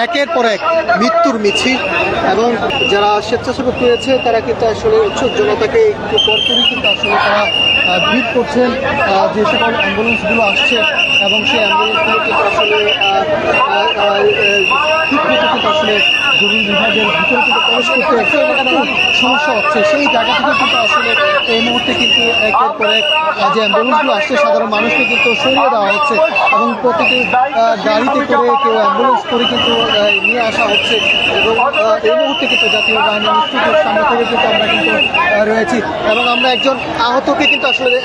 একের পর এক মৃত্যুর মিছিল এবং যারা স্বেচ্ছাসেবক রয়েছে তারা কিন্তু আসলে উৎসুক জনতাকে একটু পরপরই কিন্তু আসলে তারা ভিড় করছেন যে সকল অ্যাম্বুলেন্সগুলো আসছে এবং সেই অ্যাম্বুলেন্সগুলো কিন্তু আসলে ঠিক মতো কিন্তু আসলে জরুরি বিভাগের ভিতরে কিন্তু প্রবেশ করতে সমস্যা হচ্ছে। সেই জায়গা থেকে কিন্তু আসলে এই মুহূর্তে কিন্তু একের পর এক যে অ্যাম্বুলেন্সগুলো আসছে সাধারণ মানুষকে কিন্তু সরিয়ে দেওয়া হচ্ছে এবং প্রতিটি গাড়িতে করে কেউ অ্যাম্বুলেন্স করে কিন্তু নিয়ে আসা হচ্ছে এবং এই মুহূর্তে কিন্তু জাতীয় বাহিনী ইনস্টিটিউটের সামনে থেকে কিন্তু আমরা কিন্তু রয়েছি এবং আমরা একজন আহতকে কিন্তু আসলে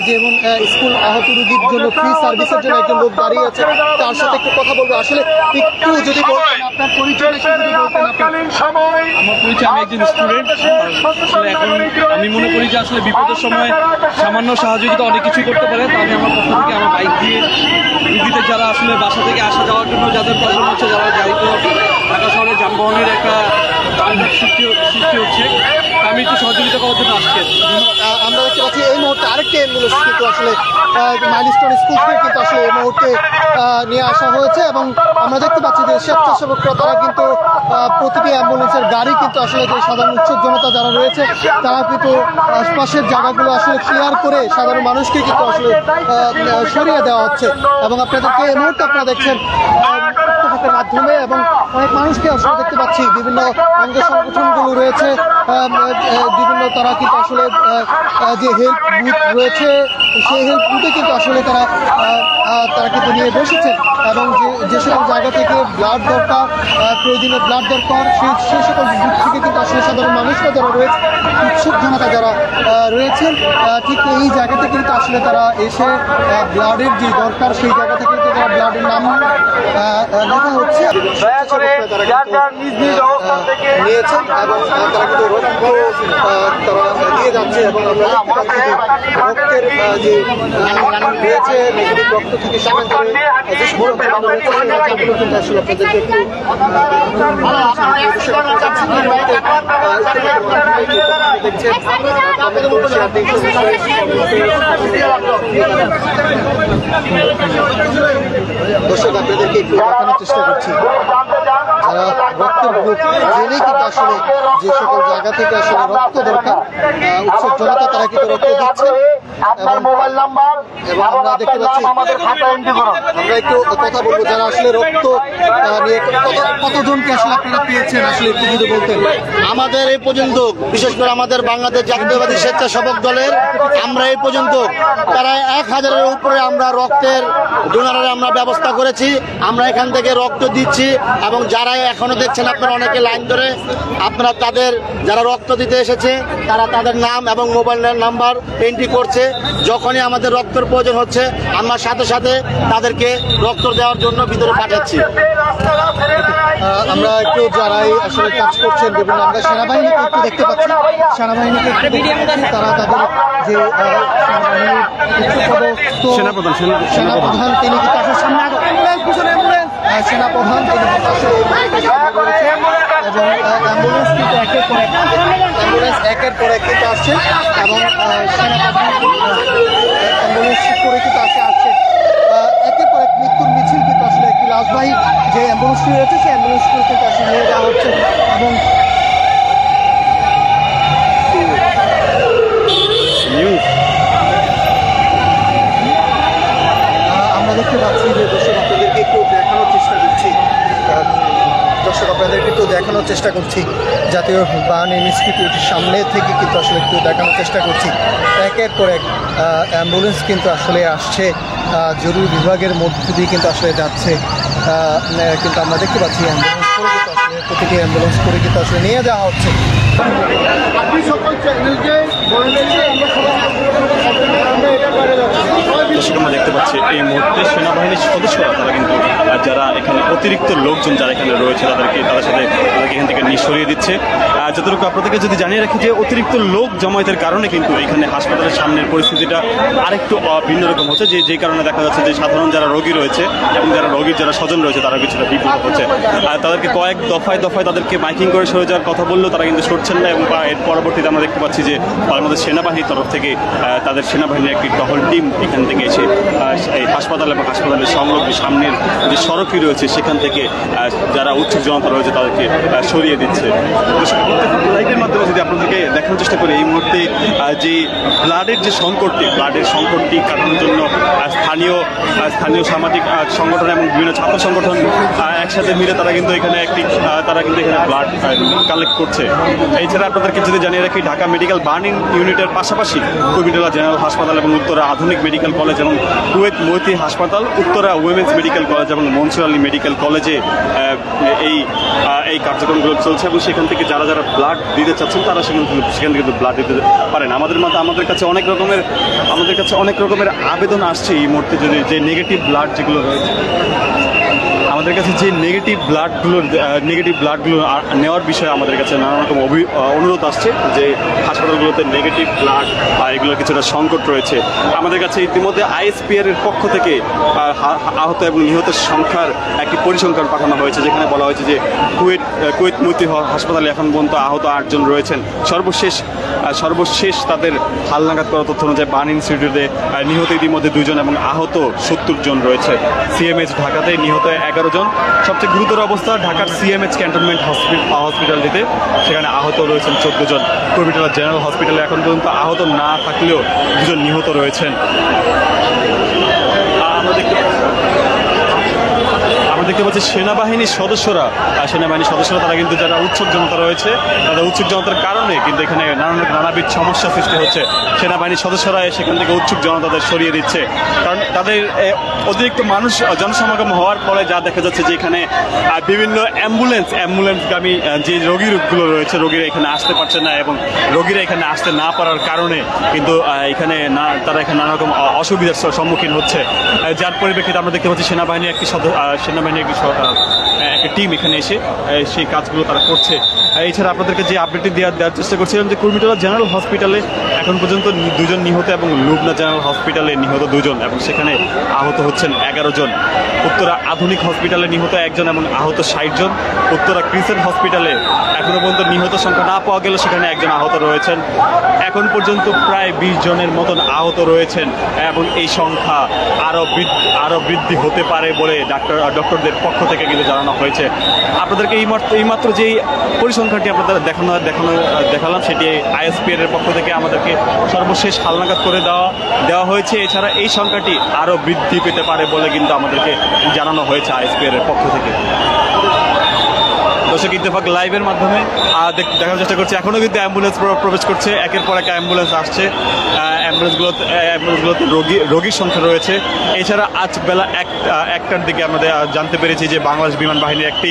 যেমন স্কুল আহত রোগীর জন্য ফ্রি সার্ভিসের জন্য একজন লোক দাঁড়িয়ে আছে, তার সাথে একটু কথা বলবো। আসলে একটু যদি বলতেন আপনার পরিচয়, আমার পরিচয়, আমি একজন স্টুডেন্ট। আসলে এখন আমি মনে করি যে আসলে বিপদের সময় সামান্য সহযোগিতা অনেক কিছু করতে পারে। তো আমি আমার পক্ষ থেকে আমার বাইক দিয়ে রুগীদের যারা আসলে বাসা থেকে আসা যাওয়ার জন্য যাদের প্রবলেম হচ্ছে, যারা গাড়িতে ঢাকা শহরে যানবাহনের একটা সৃষ্টি হচ্ছে, আমি একটু সহযোগিতা করার জন্য আসছি। আমরা দেখতে পাচ্ছি এই মুহূর্তে আরেকটি অ্যাম্বুলেন্স কিন্তু আসলে মাইলস্টোন স্কুল থেকে কিন্তু আসলে এই মুহূর্তে নিয়ে আসা হয়েছে এবং আমরা দেখতে পাচ্ছি যে স্বেচ্ছাসেবকরা তারা কিন্তু প্রতিটি অ্যাম্বুলেন্সের গাড়ি কিন্তু আসলে যে সাধারণ উৎসুক জনতা যারা রয়েছে তারা কিন্তু আশপাশের জায়গাগুলো আসলে ক্লিয়ার করে সাধারণ মানুষকে কিন্তু আসলে সরিয়ে দেওয়া হচ্ছে এবং আপনাদেরকে এই মুহূর্তে আপনারা দেখছেন মাধ্যমে এবং অনেক মানুষকে আসলে দেখতে পাচ্ছি বিভিন্ন অঙ্গ সংগঠনগুলো রয়েছে, বিভিন্ন তারা কিন্তু আসলে যে হেল্প বুথ রয়েছে সেই হেল্প বুথে কিন্তু আসলে তারা কিন্তু নিয়ে বসেছে এবং যে সকল জায়গা থেকে ব্লাড দরকার, প্রয়োজনীয় ব্লাড দরকার সেই সকল বুথ থেকে কিন্তু আসলে সাধারণ মানুষরা যারা রয়েছে, উৎসুক জনতা যারা রয়েছেন ঠিক এই জায়গা থেকে কিন্তু আসলে তারা এসে ব্লাডের যে দরকার সেই জায়গা থেকে কিন্তু তারা ব্লাডের নাম লেখা হচ্ছে নিয়েছেন এবং তারা কিন্তু রক্ত তারা দিয়ে যাচ্ছে এবং আমরা রক্তের যে রয়েছে রক্ত থেকে সেখান কিন্তু আসলে আপনাদেরকে একটু দেখছেন দর্শক আপনাদেরকে একটু দেখানোর চেষ্টা করছি যারা রক্তের গ্রুপ জেনেই কিন্তু আসলে যে সকল জায়গা থেকে আসলে রক্ত দরকার উৎসব জনতা তারা কিন্তু রক্ত দিচ্ছে এবং আমরা দেখতে পাচ্ছি আমরা একটু কথা বলবো যারা আসলে রক্ত নিয়ে কতজনকে আসলে আপনারা পেয়েছেন আসলে একটু যদি বলতেন। আমাদের এই পর্যন্ত বিশেষ করে আমাদের বাংলাদেশ জাতীয়তাবাদী স্বেচ্ছাসেবক দলের আমরা এই পর্যন্ত প্রায় 1000-এর উপরে আমরা রক্তের ডোনারের আমরা ব্যবস্থা করেছি। আমরা এখান থেকে রক্ত দিচ্ছি এবং যারা এখনো দেখছেন আপনারা অনেকে লাইন ধরে আপনারা তাদের যারা রক্ত দিতে এসেছে তারা তাদের নাম এবং মোবাইল নাম্বার এন্ট্রি করছে। যখনই আমাদের রক্তের প্রয়োজন হচ্ছে আমরা সাথে সাথে তাদেরকে রক্ত দেওয়ার জন্য ভিতরে পাঠাচ্ছি। আমরা একটু যারাই আসলে কাজ করছেন বিভিন্ন আমরা সেনাবাহিনীকে একটু দেখতে পাচ্ছি, সেনাবাহিনীকে তারা তাদের যে সেনাপ্রধান তিনি কিন্তু আসলে সামনে সেনাপ্রধান তিনি কিন্তু আসলে এবং অ্যাম্বুলেন্স কিন্তু একের পর এক কিন্তু আসছে এবং সেনাপ্রধান অ্যাম্বুলেন্স করে কিন্তু আসছে একের পর এক মৃত্যুর মিছিল কিন্তু আসলে একটি লাশবাহী যে অ্যাম্বুলেন্সটি রয়েছে সেই অ্যাম্বুলেন্সটি কিন্তু আসলে নিয়ে যাওয়া হচ্ছে এবং আমরা দেখতে পাচ্ছি যে দর্শক আপনাদেরকে একটু দেখানোর চেষ্টা করছি জাতীয় বাহিনী ইনস্টিটিউটের সামনে থেকে কিন্তু আসলে একটু দেখানোর চেষ্টা করছি একের পর এক অ্যাম্বুলেন্স কিন্তু আসলে আসছে, জরুরি বিভাগের মধ্য দিয়ে কিন্তু আসলে যাচ্ছে কিন্তু আমরা দেখতে পাচ্ছি অ্যাম্বুলেন্স করে কিন্তু আসলে প্রতিটি অ্যাম্বুলেন্স করে কিন্তু আসলে নিয়ে যাওয়া হচ্ছে। আমরা দেখতে পাচ্ছি এই মুহূর্তে সেনাবাহিনীর সদস্যরা তারা কিন্তু যারা এখানে অতিরিক্ত লোকজন যারা এখানে রয়েছে তাদের সাথে এখান থেকে সরিয়ে দিচ্ছে। যতটুকু আপনাদেরকে যদি জানিয়ে রাখি যে অতিরিক্ত লোক জমায়েতের কারণে কিন্তু এখানে হাসপাতালের সামনের পরিস্থিতিটা আরেকটু ভিন্ন রকম হচ্ছে, যে কারণে দেখা যাচ্ছে যে সাধারণ যারা রোগী রয়েছে এবং যারা রোগীর যারা স্বজন রয়েছে তারা কিছুটা বিব্রত হচ্ছে। তাদেরকে কয়েক দফায় তাদেরকে মাইকিং করে সরে যাওয়ার কথা বললেও তারা কিন্তু সরছেন না এবং এর পরবর্তীতে আমরা দেখতে পাচ্ছি যে বাংলাদেশ সেনাবাহিনীর তরফ থেকে তাদের সেনাবাহিনীর একটি টহল টিম এখান থেকে এসে এই হাসপাতাল এবং হাসপাতালের সংলগ্ন সামনের যে সড়কই রয়েছে সেখান থেকে যারা উৎসুক জনতা রয়েছে তাদেরকে সরিয়ে দিচ্ছে। লাইভের মাধ্যমে যদি আপনাদেরকে দেখানোর চেষ্টা করি এই মুহূর্তে যে ব্লাডের যে সংকটটি কাটানোর জন্য স্থানীয় সামাজিক সংগঠন এবং বিভিন্ন ছাত্র সংগঠন একসাথে মিলে তারা কিন্তু এখানে ব্লাড কালেক্ট করছে। এছাড়া আপনাদেরকে যদি জানিয়ে রাখি, ঢাকা মেডিকেল বার্নিং ইউনিটের পাশাপাশি কুমিল্লা জেনারেল হাসপাতাল এবং উত্তরা আধুনিক মেডিকেল কলেজ এবং কুয়েত মৈত্রী হাসপাতাল, উত্তরা উইমেন্স মেডিকেল কলেজ এবং মনসুর আলী মেডিকেল কলেজে এই কার্যক্রমগুলো চলছে এবং সেখান থেকে যারা ব্লাড দিতে চাচ্ছেন তারা সেখান থেকে ব্লাড দিতে পারেন। আমাদের কাছে অনেক রকমের আবেদন আসছে এই মুহূর্তে, যদি যে নেগেটিভ ব্লাড যেগুলো রয়েছে আমাদের কাছে, যে নেগেটিভ ব্লাডগুলো নেওয়ার বিষয়ে আমাদের কাছে নানা রকম অনুরোধ আসছে যে হাসপাতালগুলোতে নেগেটিভ ব্লাড এগুলোর কিছুটা সংকট রয়েছে। আমাদের কাছে ইতিমধ্যে ISPR এর পক্ষ থেকে আহত এবং নিহতের সংখ্যার একটি পরিসংখ্যান পাঠানো হয়েছে, যেখানে বলা হয়েছে যে কুয়েত মৈত্রী হাসপাতালে এখন পর্যন্ত আহত 8 জন রয়েছেন। সর্বশেষ তাদের হালনাগাদ করা তথ্য অনুযায়ী বার্ন ইনস্টিটিউটে নিহত ইতিমধ্যে 2 জন এবং আহত 70 জন রয়েছে। CMH ঢাকাতে নিহত 11 জন। সবচেয়ে গুরুতর অবস্থা ঢাকার CMH ক্যান্টনমেন্ট হসপিটালটিতে, সেখানে আহত রয়েছেন 14 জন। কুমিল্লা জেনারেল হসপিটালে এখন পর্যন্ত আহত না থাকলেও 2 জন নিহত রয়েছেন। আমরা দেখতে পাচ্ছি সেনাবাহিনীর সদস্যরা তারা কিন্তু যারা উৎসুক জনতা রয়েছে, তাদের উৎসুক জনতার কারণে কিন্তু এখানে নানাবিধ সমস্যা সৃষ্টি হচ্ছে। সেনাবাহিনীর সদস্যরা সেখান থেকে উৎসুক জনতাদের সরিয়ে দিচ্ছে, কারণ তাদের অতিরিক্ত জনসমাগম হওয়ার ফলে যা দেখা যাচ্ছে যে এখানে বিভিন্ন অ্যাম্বুলেন্সগামী যে রোগীগুলো রয়েছে, রোগীরা এখানে আসতে পারছে না এবং রোগীরা এখানে আসতে না পারার কারণে কিন্তু তারা এখানে নানা রকম অসুবিধার সম্মুখীন হচ্ছে। যার পরিপ্রেক্ষিতে আমরা দেখতে পাচ্ছি সেনাবাহিনীর একটি টিম এখানে এসে সেই কাজগুলো তারা করছে। এছাড়া আপনাদেরকে যে আপডেটটি দেওয়ার চেষ্টা করছিলাম যে কুমিল্লা জেনারেল হসপিটালে এখন পর্যন্ত 2 জন নিহত এবং লুবনা জেনারেল হসপিটালে নিহত 2 জন এবং সেখানে আহত হচ্ছেন 11 জন। উত্তরা আধুনিক হসপিটালে নিহত 1 জন এবং আহত 60 জন। উত্তরা ক্রিসেন্ট হসপিটালে এখনো পর্যন্ত নিহত সংখ্যা না পাওয়া গেল, সেখানে 1 জন আহত রয়েছেন। এখন পর্যন্ত প্রায় 20 জনের মতন আহত রয়েছেন এবং এই সংখ্যা আরো বৃদ্ধি হতে পারে বলে ডক্টরদের পক্ষ থেকে কিন্তু জানানো হয়েছে। আপনাদেরকে এইমাত্র যেই পরিসংখ্যানটি আপনাদের দেখালাম সেটি ISPR এর পক্ষ থেকে আমাদেরকে সর্বশেষ হালনাগাদ করে দেওয়া হয়েছে। এছাড়া এই সংখ্যাটি আরো বৃদ্ধি পেতে পারে বলে কিন্তু আমাদেরকে জানানো হয়েছে ISPR এর পক্ষ থেকে। দর্শক, ইত্তেফাক লাইভের মাধ্যমে দেখার চেষ্টা করছি, এখনও কিন্তু অ্যাম্বুলেন্স প্রবেশ করছে, একের পর এক অ্যাম্বুলেন্স আসছে। অ্যাম্বুলেন্সগুলোতে রোগীর সংখ্যা রয়েছে। এছাড়া আজ বেলা 1টার দিকে আমাদের জানতে পেরেছি যে বাংলাদেশ বিমান বাহিনীর একটি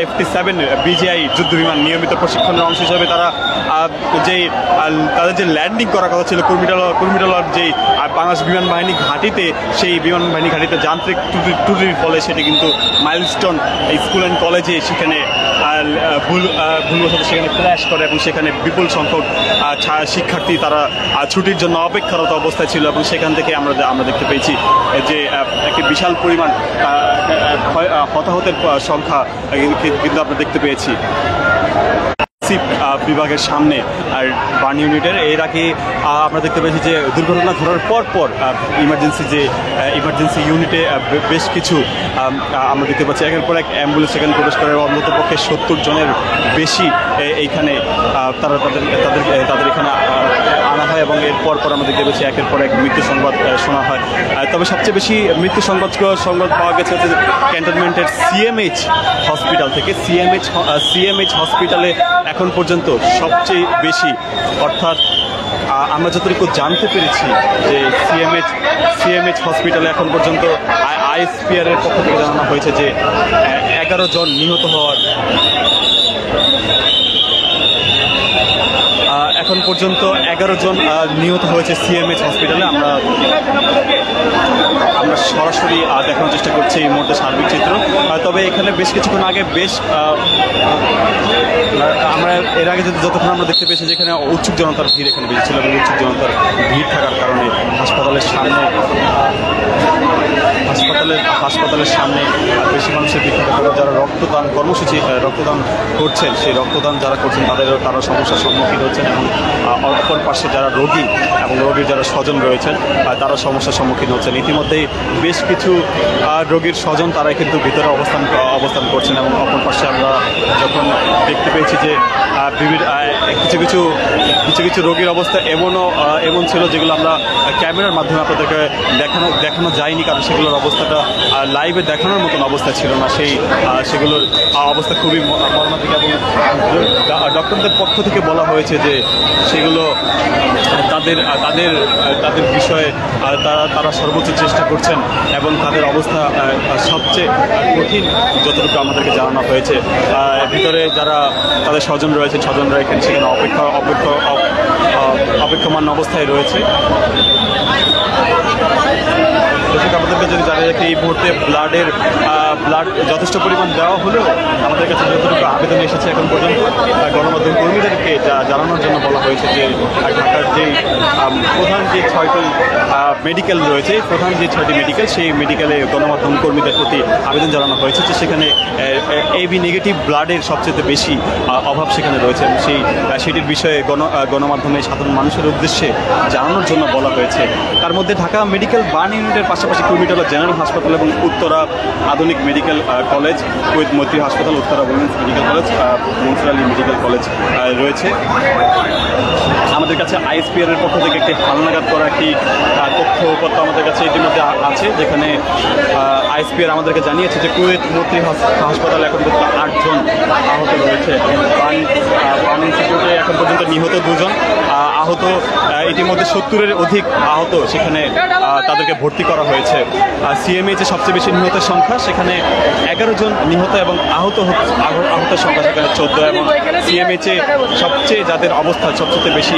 FT7 BGI যুদ্ধ বিমান নিয়মিত প্রশিক্ষণের অংশ হিসেবে তাদের যে ল্যান্ডিং করার কথা ছিল কুমিল্লার যে বাংলাদেশ বিমান বাহিনী ঘাঁটিতে, সেই বিমান বাহিনী ঘাঁটিতে যান্ত্রিক ত্রুটির ফলে সেটি কিন্তু মাইলস্টোন স্কুল অ্যান্ড কলেজে সেখানে ভুলবশত সেখানে ক্র্যাশ করে এবং সেখানে বিপুল সংখ্যক শিক্ষার্থী তারা ছুটির জন্য অপেক্ষারত অবস্থায় ছিল এবং সেখান থেকে আমরা দেখতে পেয়েছি যে একটি বিশাল পরিমাণ হতাহতের সংখ্যা কিন্তু আমরা দেখতে পেয়েছি বিভাগের সামনে আর বার্ন ইউনিটের। এর আগে আমরা দেখতে পেয়েছি যে দুর্ঘটনা ঘটার পর ইমার্জেন্সি ইউনিটে বেশ কিছু আমরা দেখতে পাচ্ছি একের পর এক অ্যাম্বুলেন্স সেখানে প্রবেশ করে অন্ততপক্ষে 70 জনের বেশি এইখানে তাদের এখানে আনা হয় এবং এরপর আমরা দেখতে পেয়েছি একের পর এক মৃত্যু সংবাদ শোনা হয়। তবে সবচেয়ে বেশি মৃত্যু সংবাদ পাওয়া গেছে হচ্ছে ক্যান্টনমেন্টের CMH হসপিটাল থেকে। CMH হসপিটালে এখন পর্যন্ত সবচেয়ে বেশি, অর্থাৎ আমরা যতটুকু জানতে পেরেছি যে CMH হসপিটালে এখন পর্যন্ত ISPR এর পক্ষ থেকে জানানো হয়েছে যে 11 জন নিহত হওয়ার এখন পর্যন্ত 11 জন নিহত হয়েছে CMH হসপিটালে। আমরা সরাসরি দেখানোর চেষ্টা করছি এই মুহূর্তে সার্বিক চিত্র। তবে এখানে বেশ কিছুক্ষণ আগে আমরা এর আগে যতক্ষণ আমরা দেখতে পেয়েছি যেখানে উৎসুক জনতার ভিড় এখানে বেশি ছিল এবং উৎসুক জনতার ভিড় থাকার কারণে হাসপাতালের সামনে বেশি মানুষের বিক্ষোভ, যারা রক্তদান করছেন, সেই রক্তদান যারা করছেন তারা সমস্যার সম্মুখীন হচ্ছেন এবং অপর পাশে যারা রোগী এবং রোগীর যারা স্বজন রয়েছেন তারা সমস্যার সম্মুখীন হচ্ছেন। ইতিমধ্যেই বেশ কিছু রোগীর স্বজন তারা কিন্তু ভিতরে অবস্থান করছেন এবং অপর পাশে আমরা যখন দেখতে পেয়েছি যে কিছু কিছু রোগীর অবস্থা এমন ছিল যেগুলো আমরা ক্যামেরার মাধ্যমে আপনাদেরকে দেখানো যায়নি, কারণ সেগুলোর অবস্থাটা লাইভে দেখানোর মতন অবস্থা ছিল না। সেগুলোর অবস্থা খুবই মর্মান্তিক এবং ডক্টরদের পক্ষ থেকে বলা হয়েছে যে সেগুলো তাদের বিষয়ে তারা সর্বোচ্চ চেষ্টা করছেন এবং তাদের অবস্থা সবচেয়ে কঠিন যতটুকু আমাদেরকে জানানো হয়েছে। ভিতরে যারা তাদের স্বজনরা এখানে সেখানে অপেক্ষমান অবস্থায় রয়েছে। আমাদেরকে যদি জানিয়ে রাখি, এই মুহূর্তে ব্লাড যথেষ্ট পরিমাণ দেওয়া হলেও আমাদের কাছে যতটুকু আবেদন এসেছে এখন পর্যন্ত গণমাধ্যম কর্মীদেরকে জানানোর জন্য বলা হয়েছে যে ঢাকার যে প্রধান যে 6টি মেডিকেল রয়েছে, মেডিকেল, সেই মেডিকেলে গণমাধ্যম কর্মীদের প্রতি আবেদন জানানো হয়েছে যে সেখানে এবি নেগেটিভ ব্লাডের সবচেয়ে বেশি অভাব সেখানে রয়েছে এবং সেটির বিষয়ে গণমাধ্যমে সাধারণ মানুষের উদ্দেশ্যে জানানোর জন্য বলা হয়েছে। তার মধ্যে ঢাকা মেডিকেল বার্ন ইউনিটের পাশাপাশি কুর্মিটোলা জেনারেল হাসপাতাল এবং উত্তরা আধুনিক মেডিকেল কলেজ, কুয়েত মৈত্রী হাসপাতাল, Uttara women's medical college, Mansur Ali medical college রয়েছে। আমাদের কাছে আইএসপিআর এর পক্ষ থেকে একটি হালনাগাদ করা একটি তথ্যপত্র আমাদের কাছে ইতিমধ্যে আছে, যেখানে আইএসপিআর আমাদেরকে জানিয়েছে যে কুয়েত মৈত্রী হাসপাতালে এখন পর্যন্ত 8 জন আহত রয়েছে। বার্ন ইনস্টিটিউটে এখন পর্যন্ত নিহত 2 জন, আহত ইতিমধ্যে 70-এর অধিক আহত সেখানে তাদেরকে ভর্তি করা হয়েছে। সিএমএইচে সবচেয়ে বেশি নিহতের সংখ্যা, সেখানে 11 জন নিহত এবং আহতের সংখ্যা সেখানে 14 এবং সিএমএইচে সবচেয়ে যাদের অবস্থা সবচেয়ে বেশি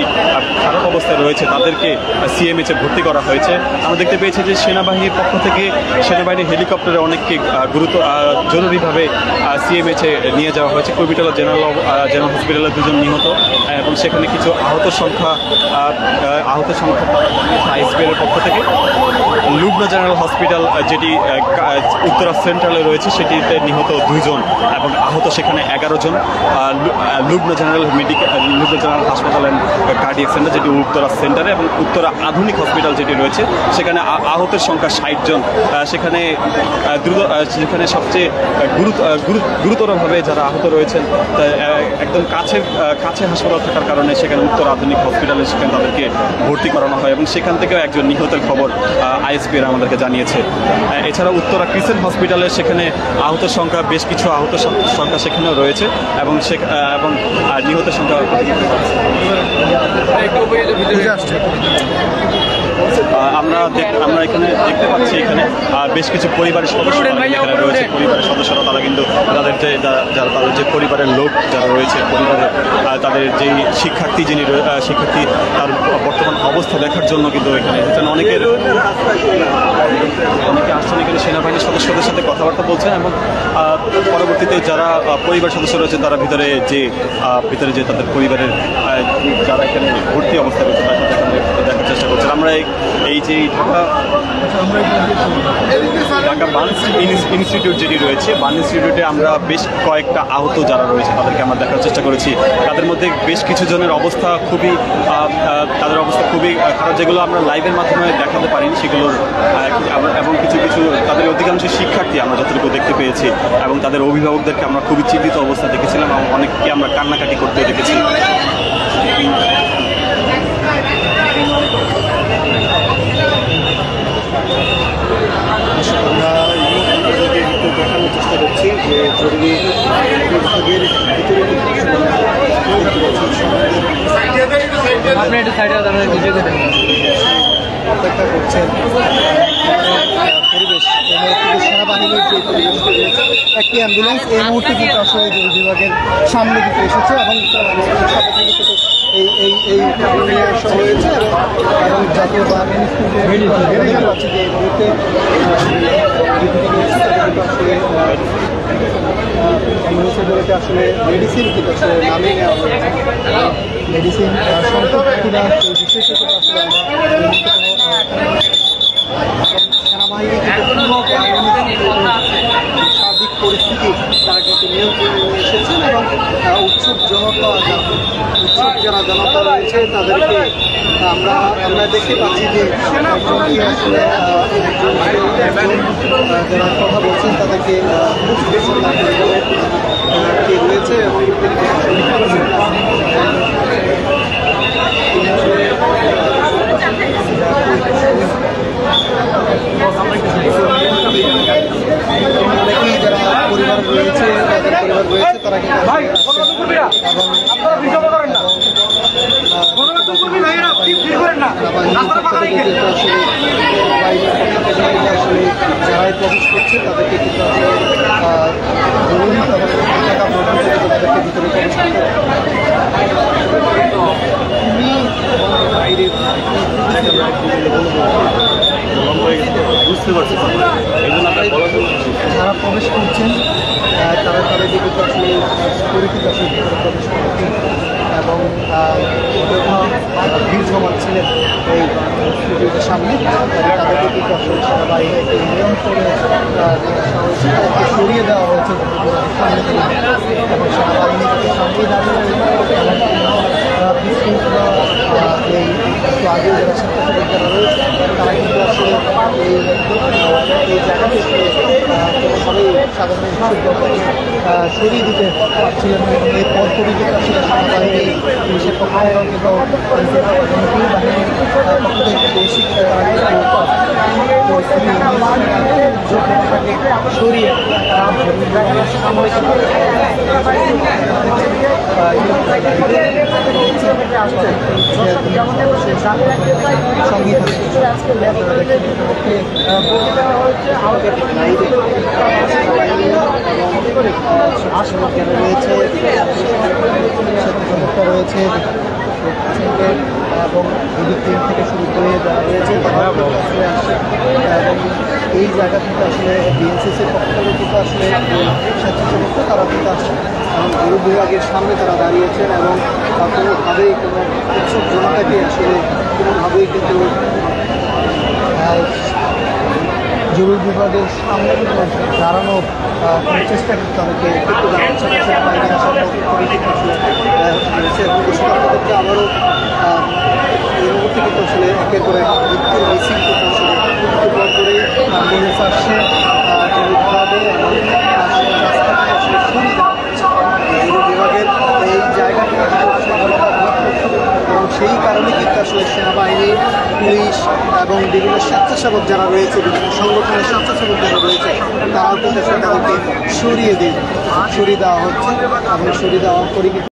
খারাপ অবস্থায় রয়েছে তাদেরকে সিএমএইচে ভর্তি করা হয়েছে। আমরা দেখতে পেয়েছি যে সেনাবাহিনীর পক্ষ থেকে সেনাবাহিনীর হেলিকপ্টারে অনেককে জরুরিভাবে সিএমএইচে নিয়ে যাওয়া হয়েছে। কুর্মিটোলা জেনারেল হসপিটালে 2 জন নিহত এবং সেখানে কিছু আহতের সংখ্যা আইএসপিআর পক্ষ থেকে। লুবনা জেনারেল হসপিটাল যেটি উত্তরা সেন্ট্রালে রয়েছে সেটিতে নিহত 2 জন এবং আহত সেখানে 11 জন। লুবনা জেনারেল হাসপাতাল অ্যান্ড কার্ডিয়াক সেন্টার যেটি উত্তরা সেন্টারে এবং উত্তরা আধুনিক হসপিটাল যেটি রয়েছে সেখানে আহতের সংখ্যা 60 জন। সেখানে সবচেয়ে গুরুতরভাবে যারা আহত রয়েছেন একদম কাছে হাসপাতাল থাকার কারণে সেখানে উত্তর আধুনিক হসপিটালে সেখানে তাদেরকে ভর্তি করানো হয় এবং সেখান থেকেও একজন নিহতের খবর আইএসপিআর আমাদেরকে জানিয়েছে। এছাড়া উত্তরা ক্রিসেন্ট হসপিটালে সেখানে আহতের সংখ্যা বেশ কিছু সংখ্যা সেখানেও রয়েছে এবং নিহতের সংখ্যা আমরা এখানে দেখতে পাচ্ছি এখানে বেশ কিছু পরিবারের সদস্য এখানে রয়েছে। পরিবারের সদস্যরা তারা কিন্তু তাদের যে পরিবারের লোক যারা রয়েছে, পরিবারের তাদের যে শিক্ষার্থী তার বর্তমান অবস্থা দেখার জন্য কিন্তু এখানে অনেকে আসছেন। এখানে সেনাবাহিনীর সদস্যদের সাথে কথাবার্তা বলছেন এবং পরবর্তীতে যারা পরিবার সদস্য রয়েছে তারা ভিতরে যে তাদের পরিবারের যারা এখানে ভর্তি অবস্থা রয়েছে তার সাথে দেখার চেষ্টা করছেন। আমরা এই যে ঢাকা বার্ন ইনস্টিটিউট যেটি রয়েছে, বার্ন ইনস্টিটিউটে আমরা বেশ কয়েকটা আহত যারা রয়েছে তাদেরকে আমরা দেখার চেষ্টা করেছি। তাদের মধ্যে বেশ কিছু জনের অবস্থা খুবই খারাপ, যেগুলো আমরা লাইভের মাধ্যমে দেখাতে পারিনি সেগুলোর এবং কিছু তাদের অধিকাংশ শিক্ষার্থী আমরা যতটুকু দেখতে পেয়েছি এবং তাদের অভিভাবকদেরকে আমরা খুবই চিন্তিত অবস্থা দেখেছিলাম এবং অনেককে আমরা কান্নাকাটি করতে দেখেছি। দেখানোর চেষ্টা করছি যে জরুরি বিভাগের অপেক্ষা করছেন পরিবেশ। সেনাবাহিনীর যে পরিবেশ একটি অ্যাম্বুলেন্স এই মুহূর্তে কিন্তু আসলে জরুরি বিভাগের সামনে কিন্তু এসেছে এবং এই নিয়ে আসা হয়েছে এবং জাতীয় বার্ন ইনস্টিটিউটে পাচ্ছি যে এই মুহূর্তে আসলে মেডিসিন কিন্তু আসলে নামিয়ে নেওয়া হয়েছে। মেডিসিন সম্পর্কে কিনা সেই বিষয়টা আসলে আমরা সেনাবাহিনী কিন্তু পরিস্থিতি তারা কিন্তু নিয়ন্ত্রণে নিয়ে এসেছেন এবং উৎসুক যারা জনতা রয়েছে তাদেরকে আমরা দেখতে পাচ্ছি যে যারা কথা বলছেন তাদেরকে কে রয়েছে এবং অনেকেই যারা পরিবার রয়েছে তারা যারাই প্রবেশ করছে তাদেরকে কিন্তু তাদেরকে ভিতরে প্রবেশ করতে বুঝতে পারছি এই জন্য আপনার বলা যারা প্রবেশ করছেন তারা তাদেরকে কিন্তু আসলে পরিচিত আসলে ভিতরে প্রবেশ করছেন এবং ভিড় জমাচ্ছিলেন এই স্টুডিওর সামনে তাদেরকে কিন্তু আসলে সেনাবাহিনীকে নিয়ন্ত্রণে নিয়ে আসা হয়েছে তাদেরকে সরিয়ে দেওয়া হয়েছে সামনে থেকে এবং সেনাবাহিনী কিন্তু সামনেই দাঁড়িয়ে বিশৃঙ্খলা এই একটু আগে যারা স্বেচ্ছাসেবক যারা রয়েছে তারা কিন্তু আসলে এই জায়গা থেকে কোনোভাবেই সাধারণ শিক্ষককে সরিয়ে দিতে পারছিলেন না এবং এই পরপরই কিন্তু আসলে সেনাবাহিনী পুলিশের পক্ষ থেকে কিন্তু বাহিনীর পক্ষ থেকে বেশি পরিস্থিতি সরিয়ে সাময়িক রয়েছে এবং বিদ্যুৎ টিম থেকে শুরু করে যারা রয়েছে তারা আসলে আসছে এবং এই জায়গা থেকে আসলে বিএনসিসির পক্ষ থেকে কিন্তু আসলে স্বেচ্ছাসেবক তারা কিন্তু আসছে এবং গরু বিভাগের সামনে তারা দাঁড়িয়েছেন এবং কোনোভাবেই কোনো উৎসব জনতাকে আসলে কোনোভাবেই কিন্তু জরুরি বিভাগের সামনে কিন্তু দাঁড়ানোর চেষ্টা কিন্তু তাদেরকে করতে দেওয়া হচ্ছে বাইরে আসার এবং তাদেরকে আবারও এই মুহূর্তে কিন্তু আসলে একের পর এক মৃত্যুর মিছিল কিন্তু আসলে একটু পর করেই অ্যাম্বুলেন্স আসছে জরুরিভাবে এবং রাস্তাটি আসলে সরিয়ে দেওয়া হচ্ছে জরুরি বিভাগের এই জায়গাটি এবং সেই কারণে কিন্তু আসলে সেনাবাহিনী পুলিশ এবং বিভিন্ন স্বেচ্ছাসেবক যারা রয়েছে বিভিন্ন সংগঠনের স্বেচ্ছাসেবক যারা রয়েছে তারাও কিন্তু আসলে তাদেরকে সরিয়ে দেওয়া হচ্ছে এবং সরিয়ে দেওয়ার পরে